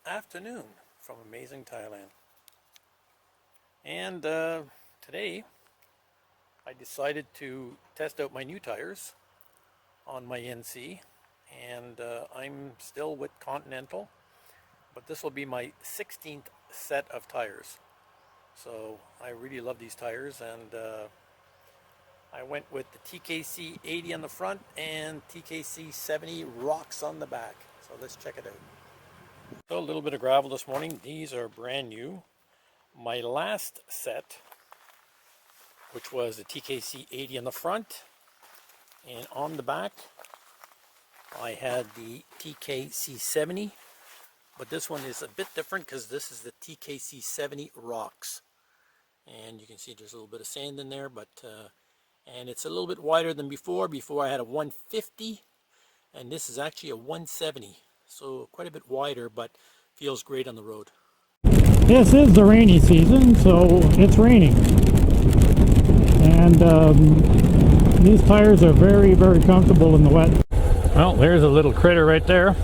afternoon from amazing Thailand. And today I decided to test out my new tires on my NC, and I'm still with Continental, but this will be my 16th set of tires. So I really love these tires, and I went with the TKC 80 on the front and TKC 70 rocks on the back. So let's check it out. So a little bit of gravel this morning. These are brand new. My last set, which was the TKC 80 on the front, and on the back I had the TKC 70, but this one is a bit different because this is the TKC 70 rocks, and you can see there's a little bit of sand in there, but and it's a little bit wider than before. Before I had a 150, and this is actually a 170, so quite a bit wider, but feels great on the road. This is the rainy season, so it's raining, and these tires are very, very comfortable in the wet. Well, there's a little critter right there.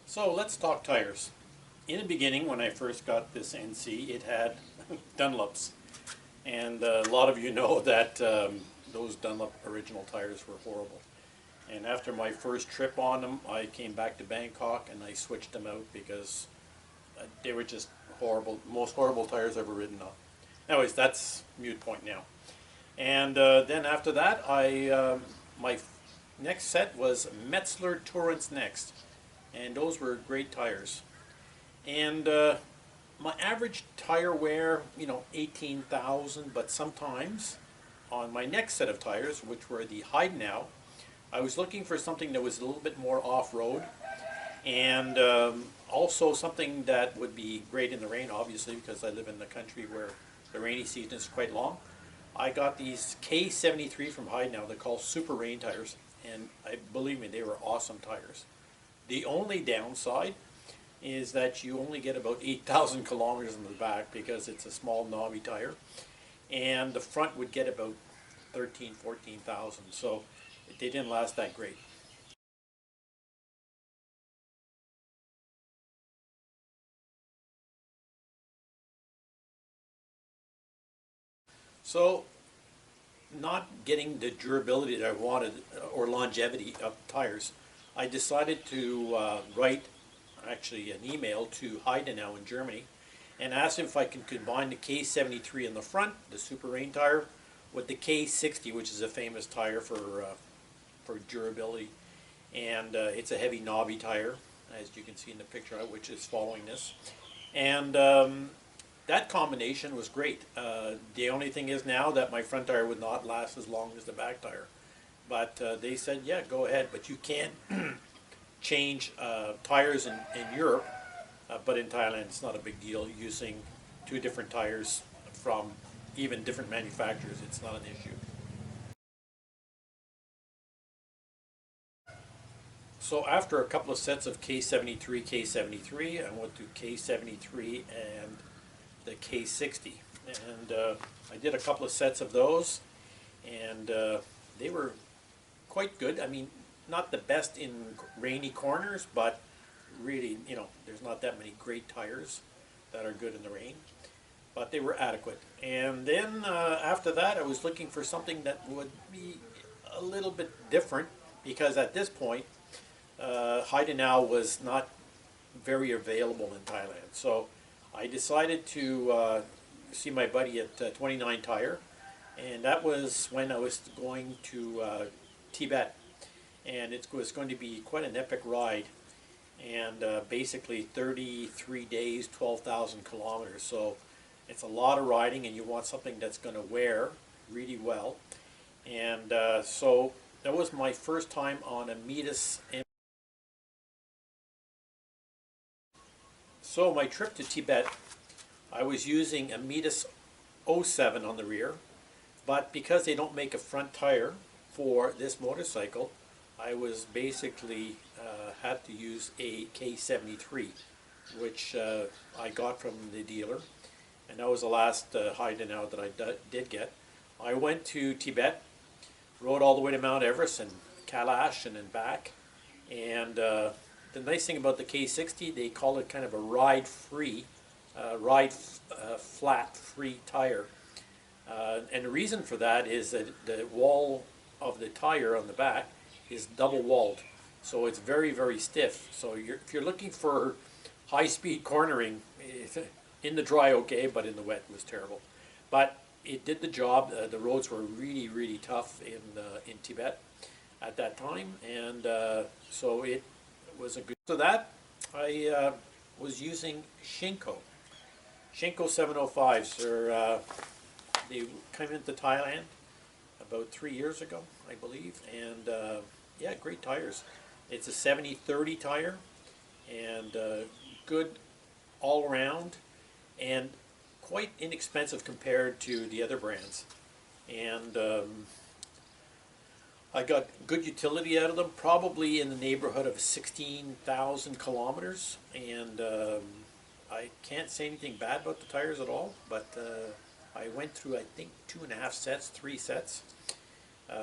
So let's talk tires. In the beginning, when I first got this NC, it had Dunlops, and a lot of you know that those Dunlop original tires were horrible. And after my first trip on them, I came back to Bangkok and I switched them out because they were just horrible, most horrible tires I've ever ridden on. Anyways, that's moot point now. And then after that, my next set was Metzler Torrents Next. And those were great tires. And my average tire wear, 18,000, but sometimes on my next set of tires, which were the Heidenau, I was looking for something that was a little bit more off-road, and also something that would be great in the rain, obviously, because I live in the country where the rainy season is quite long. I got these K73 from Heidenau. They're called Super Rain tires, and believe me, they were awesome tires. The only downside is that you only get about 8,000 kilometers in the back because it's a small knobby tire, and the front would get about 13,000, 14,000, so they didn't last that great. So not getting the durability that I wanted or longevity of tires, I decided to write actually an email to Heidenau in Germany and asked him if I can combine the K73 in the front, the Super Rain tire, with the K60, which is a famous tire for durability. And it's a heavy knobby tire, as you can see in the picture, which is following this. And that combination was great. The only thing is now that my front tire would not last as long as the back tire. But they said, yeah, go ahead, but you can't change tires in Europe, but in Thailand it's not a big deal using two different tires from even different manufacturers. It's not an issue. So after a couple of sets of K73, I went to K73 and the K60, and I did a couple of sets of those, and they were quite good. I mean, not the best in rainy corners, but really, there's not that many great tires that are good in the rain, but they were adequate. And then after that, I was looking for something that would be a little bit different, because at this point, Heidenau was not very available in Thailand. So I decided to see my buddy at 29 Tire, and that was when I was going to Tibet, and it was going to be quite an epic ride, and basically 33 days, 12,000 kilometers, so it's a lot of riding, and you want something that's going to wear really well. And so that was my first time on a Midas. So my trip to Tibet I was using a Mitas '07 on the rear, but because they don't make a front tire for this motorcycle, I was basically had to use a K73, which I got from the dealer, and that was the last Heidenau that I did get. I went to Tibet, rode all the way to Mount Everest and Kailash and then back, and the nice thing about the K60, they call it kind of a ride-free, flat-free tire. And the reason for that is that the wall of the tire on the back is double-walled, so it's very, very stiff. So if you're looking for high-speed cornering, in the dry okay, but in the wet it was terrible. But it did the job. The roads were really, really tough in Tibet at that time, and so it was a good. So that I was using Shinko 705s. They came into Thailand about 3 years ago, I believe, and yeah, great tires. It's a 70/30 tire, and good all around, and quite inexpensive compared to the other brands. And I got good utility out of them, probably in the neighborhood of 16,000 kilometers, and I can't say anything bad about the tires at all, but I went through, I think, 2.5 sets, 3 sets.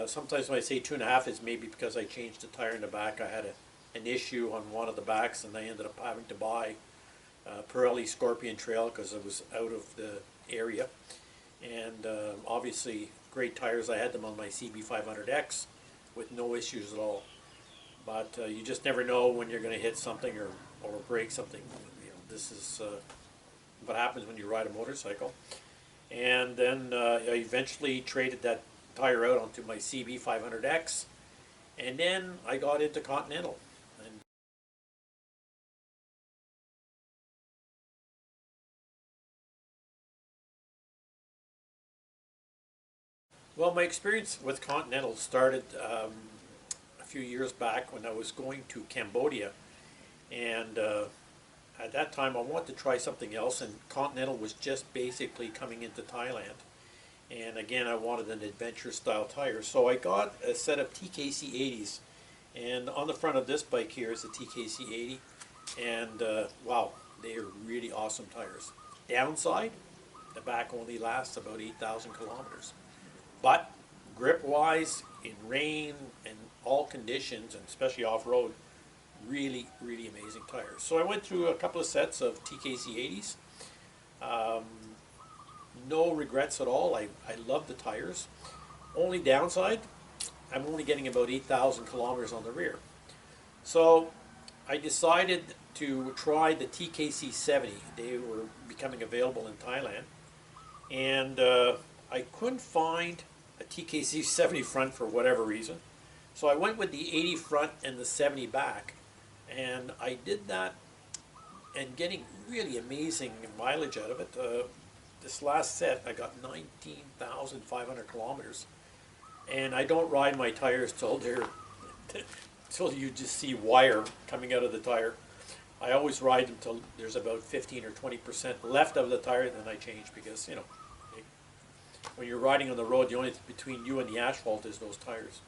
Sometimes when I say 2.5, it's maybe because I changed the tire in the back. I had an issue on one of the backs, and I ended up having to buy Pirelli Scorpion Trail because it was out of the area. And obviously, great tires. I had them on my CB500X with no issues at all. But you just never know when you're going to hit something or break something. You know, this is what happens when you ride a motorcycle. And then I eventually traded that tire out onto my CB500X, and then I got into Continental. And well, my experience with Continental started a few years back when I was going to Cambodia, and at that time I wanted to try something else, and Continental was just basically coming into Thailand. And again, I wanted an adventure style tire, so I got a set of TKC 80s, and on the front of this bike here is a TKC 80, and wow, they are really awesome tires. Downside, the back only lasts about 8,000 kilometers, but grip wise, in rain and all conditions, and especially off-road, really, really amazing tires. So I went through a couple of sets of TKC 80s. No regrets at all. I love the tires. Only downside, I'm only getting about 8,000 kilometers on the rear. So I decided to try the TKC 70. They were becoming available in Thailand, and I couldn't find a TKC 70 front for whatever reason. So I went with the 80 front and the 70 back, and I did that and getting really amazing mileage out of it. This last set, I got 19,500 kilometers, and I don't ride my tires till you just see wire coming out of the tire. I always ride them till there's about 15 or 20% left of the tire, then I change, because you know, when you're riding on the road, the only thing between you and the asphalt is those tires.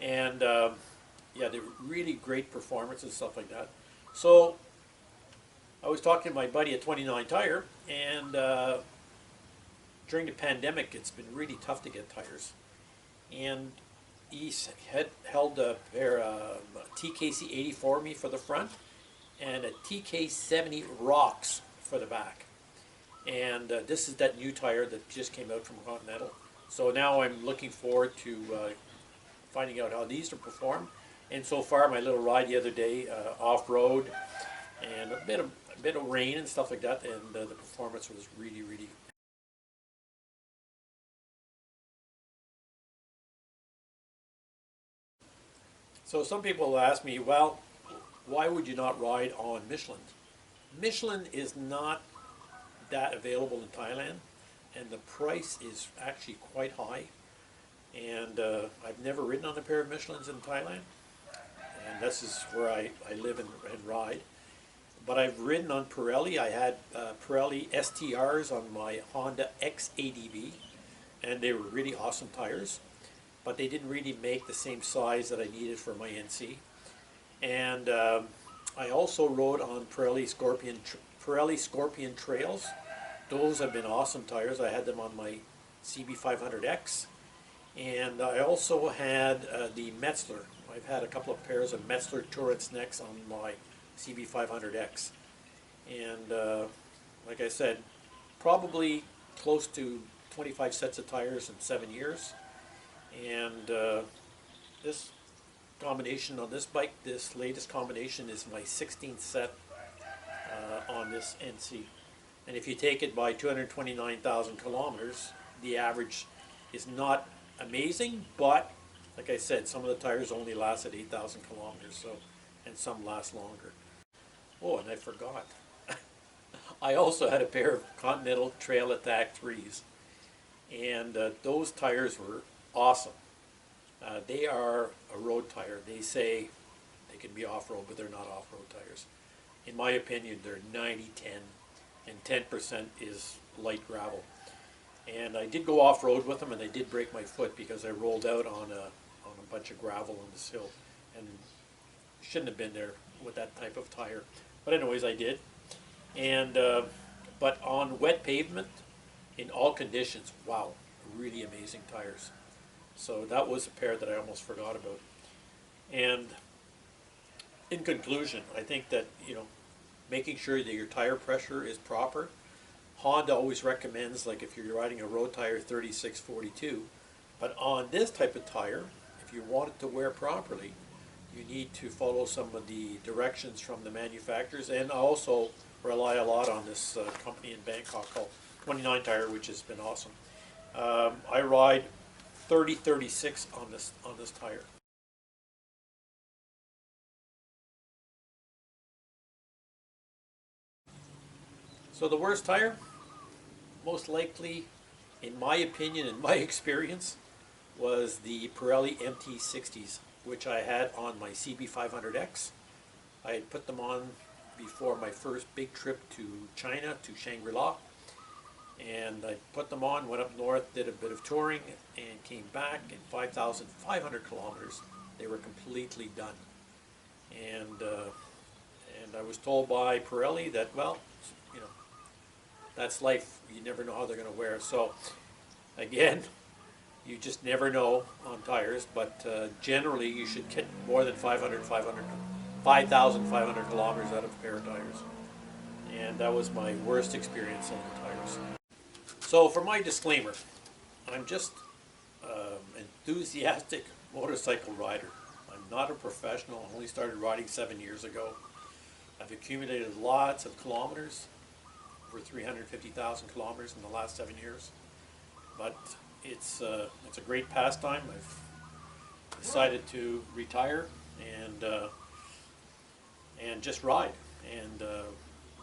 And yeah, they're really great performance and stuff like that. So I was talking to my buddy at 29 Tire, and during the pandemic, it's been really tough to get tires. And he had held a pair of TKC 80 for me for the front, and a TK 70 Rocks for the back. And this is that new tire that just came out from Continental. So now I'm looking forward to finding out how these will perform. And so far, my little ride the other day, off-road, and a bit of rain and stuff like that, and the performance was really, really. So some people ask me, well, why would you not ride on Michelin? Michelin is not that available in Thailand, and the price is actually quite high. And I've never ridden on a pair of Michelins in Thailand, and this is where I live and ride. but I've ridden on Pirelli. I had Pirelli STRs on my Honda XADV, and they were really awesome tires, but they didn't really make the same size that I needed for my NC. And I also rode on Pirelli Scorpion Trails. Those have been awesome tires. I had them on my CB500X, and I also had the Metzler. I've had a couple of pairs of Metzler Turrets necks on my CB500X, and like I said, probably close to 25 sets of tires in 7 years. And this combination on this bike, this latest combination, is my 16th set on this NC. And if you take it by 229,000 kilometers, the average is not amazing, but like I said, some of the tires only lasted 8,000 kilometers, so, and some last longer. Oh, and I forgot. I also had a pair of Continental Trail Attack 3s, and those tires were awesome. They are a road tire. They say they can be off-road, but they're not off-road tires. In my opinion, they're 90-10, and 10% is light gravel. And I did go off-road with them, and I did break my foot because I rolled out on a bunch of gravel on this hill, and shouldn't have been there with that type of tire. But anyways, I did. And but on wet pavement, in all conditions, wow, really amazing tires. So that was a pair that I almost forgot about. And in conclusion, I think that, you know, making sure that your tire pressure is proper. Honda always recommends, like if you're riding a road tire, 36-42. But on this type of tire, if you want it to wear properly, you need to follow some of the directions from the manufacturers, and also rely a lot on this company in Bangkok called 29 Tire, which has been awesome. I ride 30-36 on this tire. So the worst tire, most likely, in my opinion, in my experience, was the Pirelli MT60s, which I had on my CB500X. I had put them on before my first big trip to China, to Shangri-La, and I put them on, went up north, did a bit of touring, and came back in 5,500 kilometers. They were completely done. And I was told by Pirelli that, well, you know, that's life. You never know how they're going to wear. So again, you just never know on tires, but generally you should get more than 5,500 kilometers out of a pair of tires. And that was my worst experience on the tires. So for my disclaimer, I'm just enthusiastic motorcycle rider. I'm not a professional. I only started riding 7 years ago. I've accumulated lots of kilometers, over 350,000 kilometers in the last 7 years. But it's a great pastime. I've decided to retire and just ride. And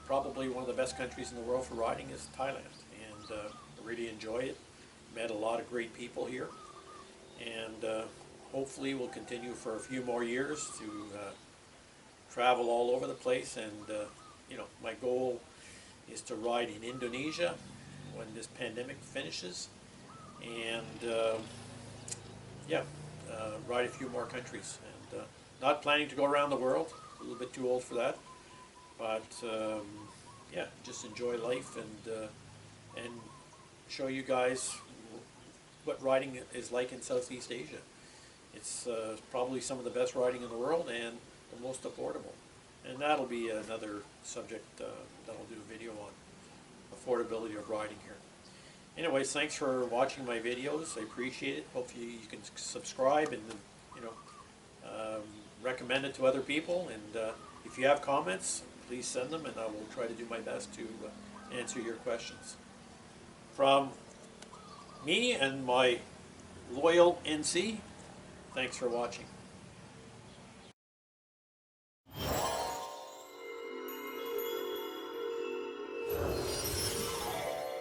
probably one of the best countries in the world for riding is Thailand. And I really enjoy it. Met a lot of great people here. And hopefully we'll continue for a few more years to travel all over the place. And you know, my goal is to ride in Indonesia when this pandemic finishes, and ride a few more countries. And not planning to go around the world, a little bit too old for that, but yeah, just enjoy life and show you guys what riding is like in Southeast Asia. It's probably some of the best riding in the world and the most affordable. And that'll be another subject that I'll do a video on, affordability of riding here. Anyways, thanks for watching my videos. I appreciate it. Hopefully you can subscribe and, you know, recommend it to other people. And if you have comments, please send them, and I will try to do my best to answer your questions. From me and my loyal NC, thanks for watching.